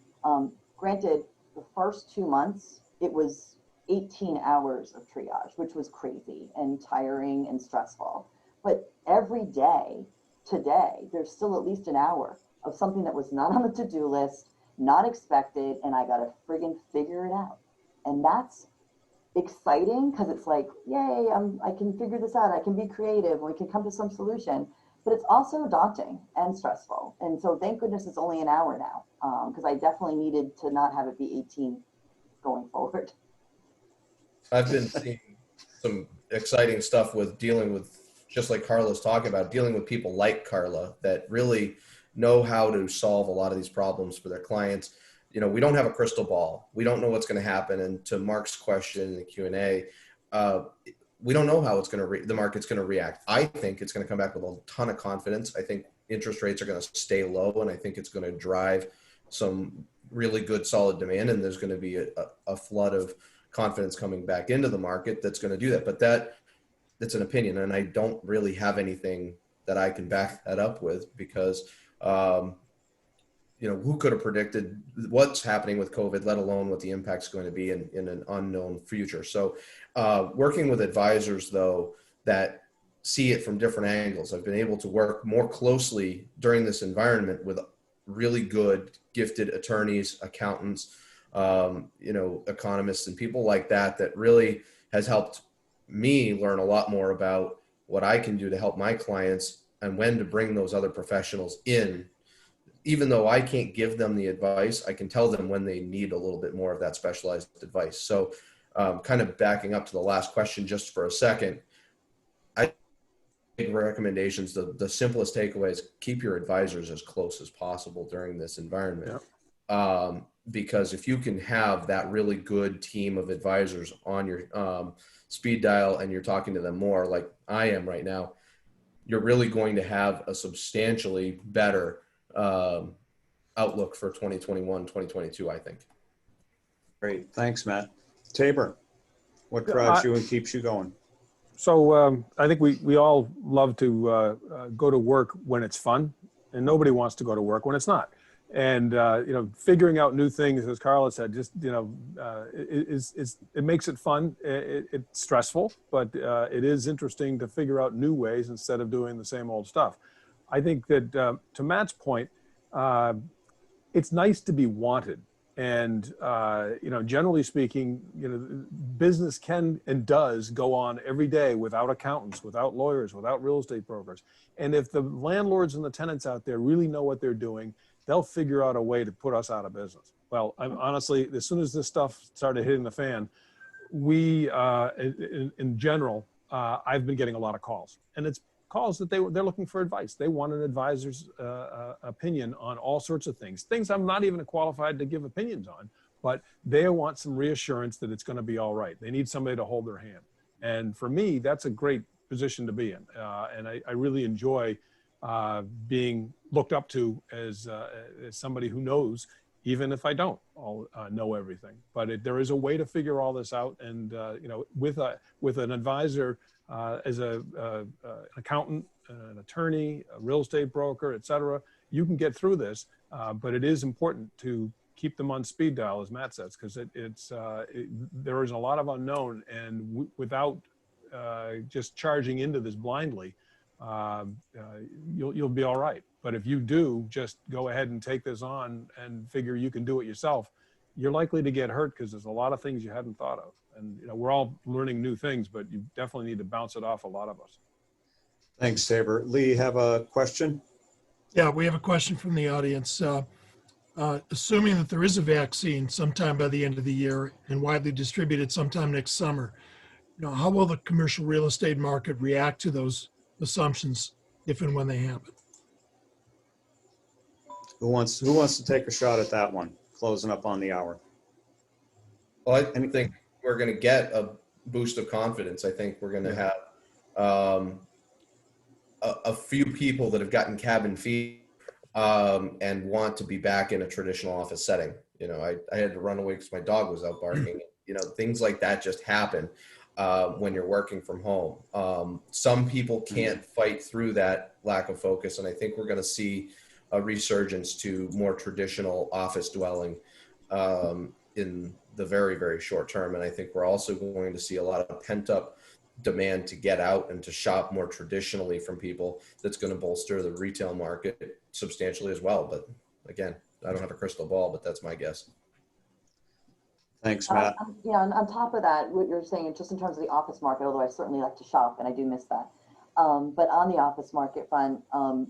Granted, the first 2 months, it was 18 hours of triage, which was crazy and tiring and stressful. But every day, today, there's still at least an hour of something that was not on the to-do list, not expected, and I got to friggin' figure it out. And that's exciting because it's like, yay, I can figure this out. I can be creative. And we can come to some solution. But it's also daunting and stressful. And so thank goodness it's only an hour now, because I definitely needed to not have it be 18 going forward. I've been seeing some exciting stuff with dealing with, just like Carla's talking about, dealing with people like Carla that really know how to solve a lot of these problems for their clients. You know, we don't have a crystal ball. We don't know what's going to happen. And to Mark's question in the Q&A, we don't know how the market's going to react. I think it's going to come back with a ton of confidence. I think interest rates are going to stay low, and I think it's going to drive some really good, solid demand. And there's going to be a flood of confidence coming back into the market that's going to do that. But that's an opinion, and I don't really have anything that I can back that up with because, you know, who could have predicted what's happening with COVID, let alone what the impact's going to be in an unknown future. So working with advisors, though, that see it from different angles, I've been able to work more closely during this environment with really good, gifted attorneys, accountants, you know, economists and people like that really has helped me learn a lot more about what I can do to help my clients and when to bring those other professionals in. Even though I can't give them the advice, I can tell them when they need a little bit more of that specialized advice. So kind of backing up to the last question just for a second, I make recommendations. The simplest takeaway is keep your advisors as close as possible during this environment. Yeah. Because if you can have that really good team of advisors on your speed dial and you're talking to them more like I am right now, you're really going to have a substantially better outlook for 2021, 2022, I think. Great. Thanks, Matt. Tabor, what drives you and keeps you going? So I think we all love to go to work when it's fun, and nobody wants to go to work when it's not. And, figuring out new things, as Carla said, just, it makes it fun. It's stressful, but it is interesting to figure out new ways instead of doing the same old stuff. I think that to Matt's point, it's nice to be wanted. And, generally speaking, business can and does go on every day without accountants, without lawyers, without real estate brokers. And if the landlords and the tenants out there really know what they're doing, they'll figure out a way to put us out of business. Well, honestly, as soon as this stuff started hitting the fan, we, in general, I've been getting a lot of calls. And it's calls that they're looking for advice. They want an advisor's opinion on all sorts of things I'm not even qualified to give opinions on, but they want some reassurance that it's going to be all right. They need somebody to hold their hand. And for me, that's a great position to be in. And I really enjoy being looked up to as somebody who knows, even if I don't know everything. But there is a way to figure all this out. And with an advisor, as an accountant, an attorney, a real estate broker, et cetera, you can get through this. But it is important to keep them on speed dial, as Matt says, because there is a lot of unknown, and without just charging into this blindly, you'll be all right. But if you do just go ahead and take this on and figure you can do it yourself, you're likely to get hurt because there's a lot of things you hadn't thought of. And we're all learning new things, but you definitely need to bounce it off a lot of us. Thanks, Tabor. Lee, you have a question? Yeah, we have a question from the audience. Assuming that there is a vaccine sometime by the end of the year and widely distributed sometime next summer, how will the commercial real estate market react to those assumptions if and when they happen? Who wants to take a shot at that one? Closing up on the hour. Well, I think we're going to get a boost of confidence. I think we're going to have a few people that have gotten cabin fever and want to be back in a traditional office setting. I had to run away because my dog was out barking. Things like that just happen when you're working from home. Some people can't fight through that lack of focus, and I think we're going to see a resurgence to more traditional office dwelling in the very, very short term. And I think we're also going to see a lot of pent up demand to get out and to shop more traditionally from people. That's going to bolster the retail market substantially as well. But again, I don't have a crystal ball, but that's my guess. Thanks, Matt. On top of that, what you're saying, just in terms of the office market, although I certainly like to shop and I do miss that. But on the office market front,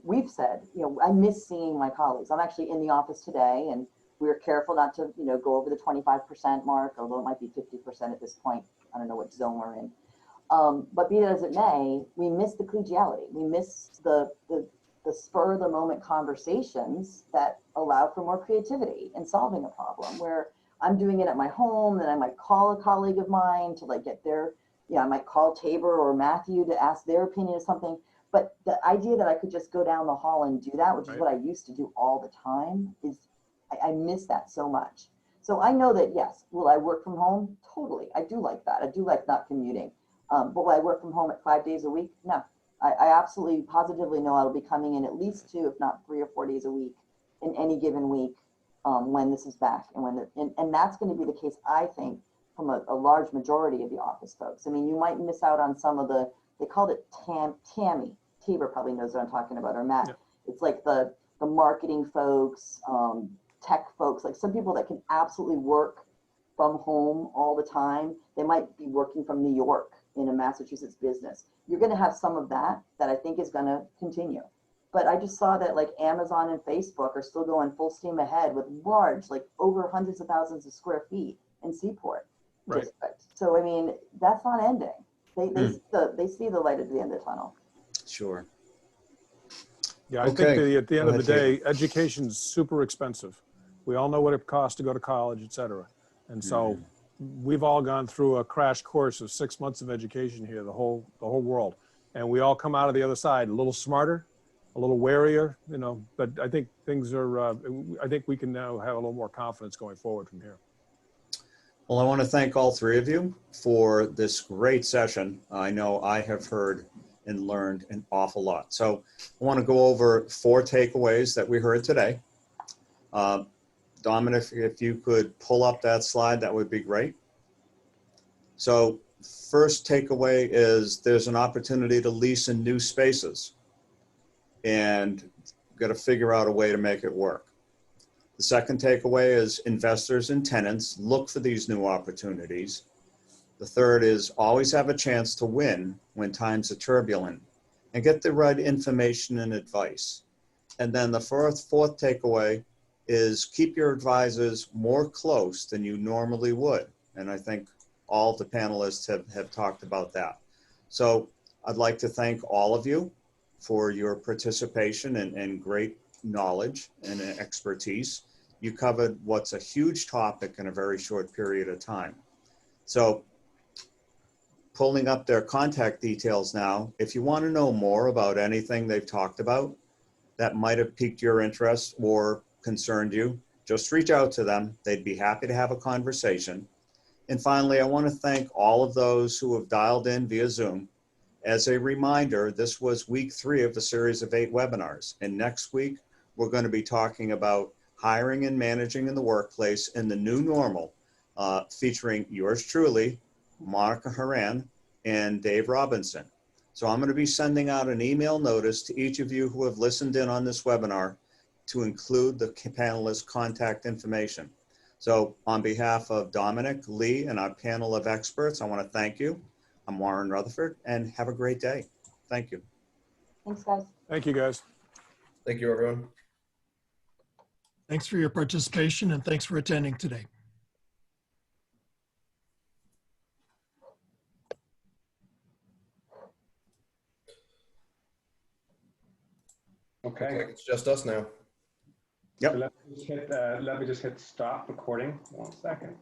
we've said, I miss seeing my colleagues. I'm actually in the office today, and we're careful not to, go over the 25% mark, although it might be 50% at this point. I don't know what zone we're in. But be that as it may, we miss the collegiality. We miss the spur of the moment conversations that allow for more creativity in solving a problem, where I'm doing it at my home, and I might call a colleague of mine to get their, I might call Tabor or Matthew to ask their opinion of something. But the idea that I could just go down the hall and do that, which is what I used to do all the time, I miss that so much. So I know that, yes, will I work from home? Totally. I do like that. I do like not commuting. But will I work from home at 5 days a week? No. I absolutely positively know I'll be coming in at least 2, if not 3 or 4 days a week in any given week when this is back. And that's going to be the case, I think, from a large majority of the office folks. I mean, you might miss out on some of they called it TAMI. Tabor probably knows what I'm talking about, or Matt. Yeah. It's like the marketing folks, tech folks, like some people that can absolutely work from home all the time. They might be working from New York in a Massachusetts business. You're going to have some of that I think is going to continue. But I just saw that Amazon and Facebook are still going full steam ahead with large, over hundreds of thousands of square feet in Seaport district. So, I mean, that's not ending. They see the light at the end of the tunnel. Sure. Yeah, I think at the end of the day, education's super expensive. We all know what it costs to go to college, et cetera. And so we've all gone through a crash course of 6 months of education here, the whole world. And we all come out of the other side a little smarter, a little warier, but I think things are, I think we can now have a little more confidence going forward from here. Well, I want to thank all three of you for this great session. I know I have heard and learned an awful lot. So I want to go over 4 takeaways that we heard today. Dominic, if you could pull up that slide, that would be great. So first takeaway is there's an opportunity to lease in new spaces, and got to figure out a way to make it work. The second takeaway is investors and tenants look for these new opportunities. The third is always have a chance to win when times are turbulent and get the right information and advice. And then the fourth takeaway is keep your advisors more close than you normally would. And I think all the panelists have talked about that. So I'd like to thank all of you for your participation and great knowledge and expertise. You covered what's a huge topic in a very short period of time. So pulling up their contact details now, if you want to know more about anything they've talked about that might have piqued your interest or concerned you, just reach out to them. They'd be happy to have a conversation. And finally, I want to thank all of those who have dialed in via Zoom. As a reminder, this was week 3 of a series of 8 webinars. And next week, we're going to be talking about hiring and managing in the workplace in the new normal, featuring yours truly, Monica Haran and Dave Robinson. So I'm going to be sending out an email notice to each of you who have listened in on this webinar to include the panelists' contact information. So on behalf of Dominic, Lee, and our panel of experts, I want to thank you. I'm Warren Rutherford, and have a great day. Thank you. Thanks, guys. Thank you, guys. Thank you, everyone. Thanks for your participation and thanks for attending today. Looks Okay. like it's just us now. Yep. So let me just hit stop recording. 1 second.